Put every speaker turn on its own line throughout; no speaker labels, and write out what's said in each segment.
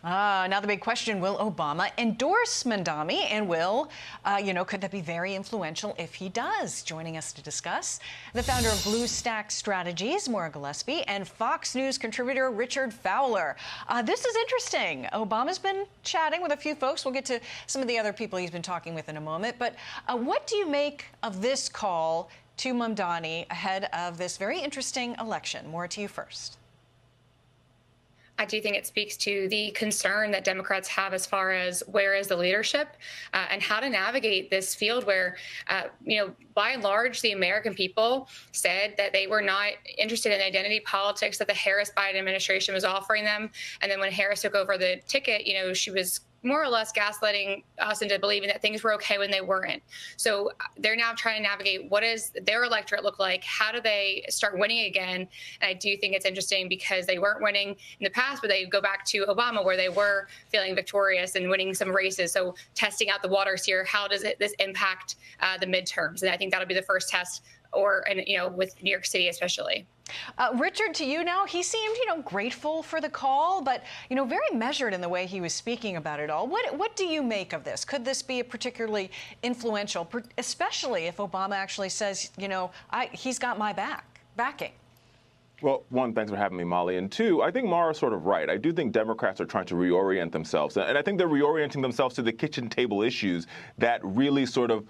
Now the big question, will Obama endorse Mamdani? And could that be very influential if he does? Joining us to discuss, the founder of BlueStack Strategies, Maura Gillespie, and Fox News contributor Richard Fowler. This is interesting. Obama's been chatting with a few folks. We'll get to some of the other people he's been talking with in a moment. But what do you make of this call to Mamdani ahead of this very interesting election? Maura, to you first.
I do think it speaks to the concern that Democrats have as far as where is the leadership and how to navigate this field where, by and large, the American people said that they were not interested in identity politics that the Harris-Biden administration was offering them. And then when Harris took over the ticket, she was more or less gaslighting us into believing that things were okay when they weren't. So they're now trying to navigate what does their electorate look like? How do they start winning again? And I do think it's interesting because they weren't winning in the past, but they go back to Obama where they were feeling victorious and winning some races. So testing out the waters here, how does this impact the midterms? And I think that'll be the first test, with New York City especially.
Richard, to you now. He seemed, grateful for the call, but, very measured in the way he was speaking about it all. What do you make of this? Could this be a particularly influential, especially if Obama actually says, he's got my backing?
Well, one, thanks for having me, Molly. And two, I think Maura's sort of right. I do think Democrats are trying to reorient themselves. And I think they're reorienting themselves to the kitchen table issues that really sort of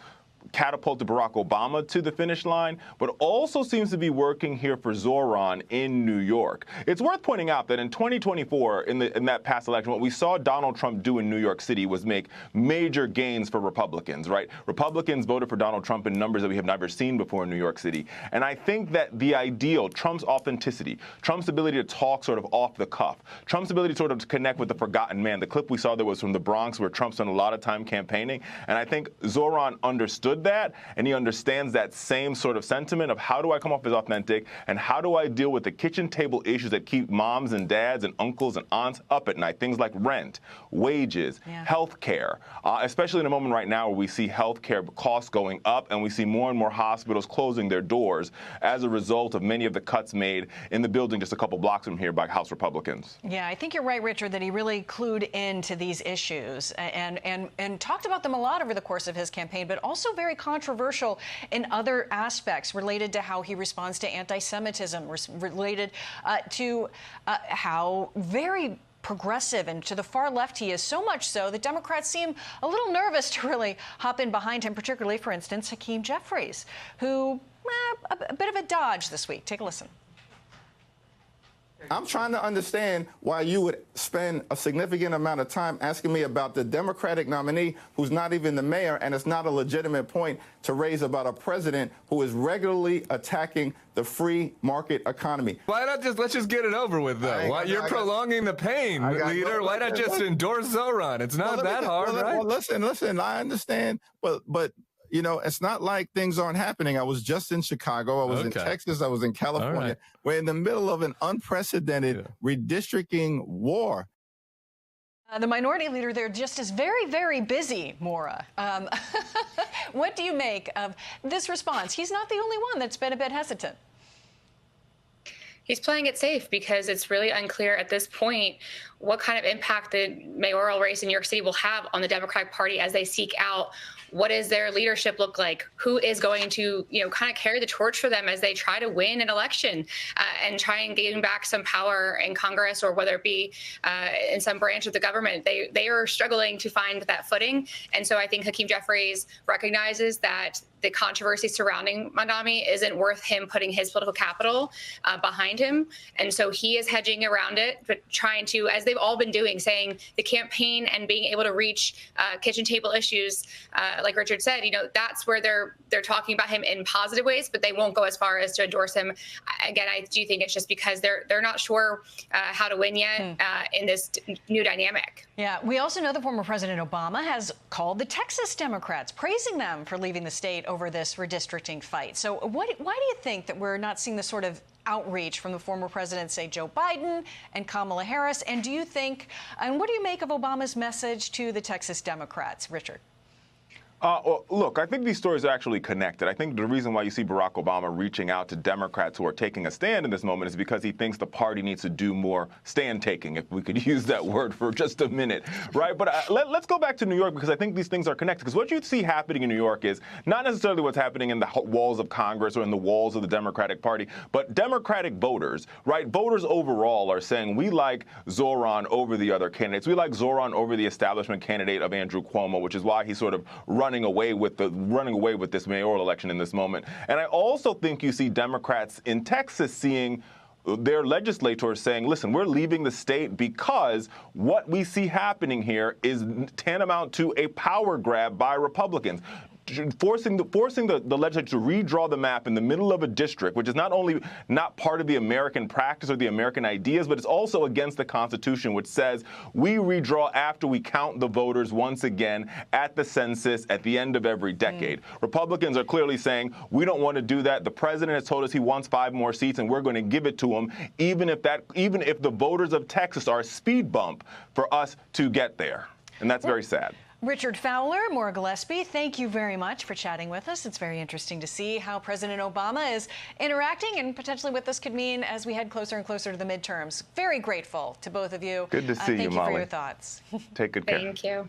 catapulted Barack Obama to the finish line, but also seems to be working here for Zoran in New York. It's worth pointing out that in 2024, in that past election, what we saw Donald Trump do in New York City was make major gains for Republicans, right? Republicans voted for Donald Trump in numbers that we have never seen before in New York City. And I think that the ideal, Trump's authenticity, Trump's ability to talk sort of off the cuff, Trump's ability sort of to connect with the forgotten man. The clip we saw there was from the Bronx where Trump spent a lot of time campaigning. And I think Zoran understood that, and he understands that same sort of sentiment of how do I come off as authentic and how do I deal with the kitchen table issues that keep moms and dads and uncles and aunts up at night, things like rent, wages, health care, especially in a moment right now where we see health care costs going up and we see more and more hospitals closing their doors as a result of many of the cuts made in the building just a couple blocks from here by House Republicans.
Yeah, I think you're right, Richard, that he really clued into these issues and talked about them a lot over the course of his campaign, but also very controversial in other aspects related to how he responds to anti-Semitism, related to how very progressive and to the far left he is, so much so that Democrats seem a little nervous to really hop in behind him, particularly, for instance, Hakeem Jeffries, who a bit of a dodge this week. Take a listen.
I'm trying to understand why you would spend a significant amount of time asking me about the Democratic nominee who's not even the mayor, and it's not a legitimate point to raise about a president who is regularly attacking the free market economy.
Why not let's just get it over with, though? Why you're prolonging the pain, leader? Why not just endorse Zoran? It's not that hard, right?
Well, listen, I understand, but it's not like things aren't happening. I was just in Chicago. I was in Texas. I was in California. Right. We're in the middle of an unprecedented redistricting war.
The minority leader there just is very, very busy, Maura. What do you make of this response? He's not the only one that's been a bit hesitant.
He's playing it safe because it's really unclear at this point what kind of impact the mayoral race in New York City will have on the Democratic Party as they seek out what does their leadership look like? Who is going to, kind of carry the torch for them as they try to win an election and try and gain back some power in Congress or whether it be in some branch of the government. They are struggling to find that footing. And so I think Hakeem Jeffries recognizes that the controversy surrounding Mamdani isn't worth him putting his political capital behind him. And so he is hedging around it, but trying to, as they've all been doing, saying the campaign and being able to reach kitchen table issues, like Richard said, that's where they're talking about him in positive ways, but they won't go as far as to endorse him. Again, I do think it's just because they're not sure how to win yet in this new dynamic.
Yeah, we also know that former President Obama has called the Texas Democrats, praising them for leaving the state over this redistricting fight. So why do you think that we're not seeing the sort of outreach from the former presidents, say Joe Biden and Kamala Harris? And do you think, and what do you make of Obama's message to the Texas Democrats, Richard?
Well, look, I think these stories are actually connected. I think the reason why you see Barack Obama reaching out to Democrats who are taking a stand in this moment is because he thinks the party needs to do more stand-taking, if we could use that word for just a minute, right? But let's go back to New York, because I think these things are connected. Because what you see happening in New York is not necessarily what's happening in the walls of Congress or in the walls of the Democratic Party, but Democratic voters, right? Voters overall are saying, we like Zoran over the other candidates. We like Zoran over the establishment candidate of Andrew Cuomo, which is why he's sort of running away with this mayoral election in this moment. And I also think you see Democrats in Texas seeing their legislators saying, listen, we're leaving the state because what we see happening here is tantamount to a power grab by Republicans. Forcing the legislature to redraw the map in the middle of a district, which is not only not part of the American practice or the American ideas, but it's also against the Constitution, which says we redraw after we count the voters once again at the census at the end of every decade. Republicans are clearly saying we don't want to do that. The president has told us he wants 5 more seats, and we're going to give it to him, even if the voters of Texas are a speed bump for us to get there. And that's very sad.
Richard Fowler, Maura Gillespie, thank you very much for chatting with us. It's very interesting to see how President Obama is interacting and potentially what this could mean as we head closer and closer to the midterms. Very grateful to both of you.
Good to see you, Molly.
Thank you for your thoughts.
Take good care.
Thank you.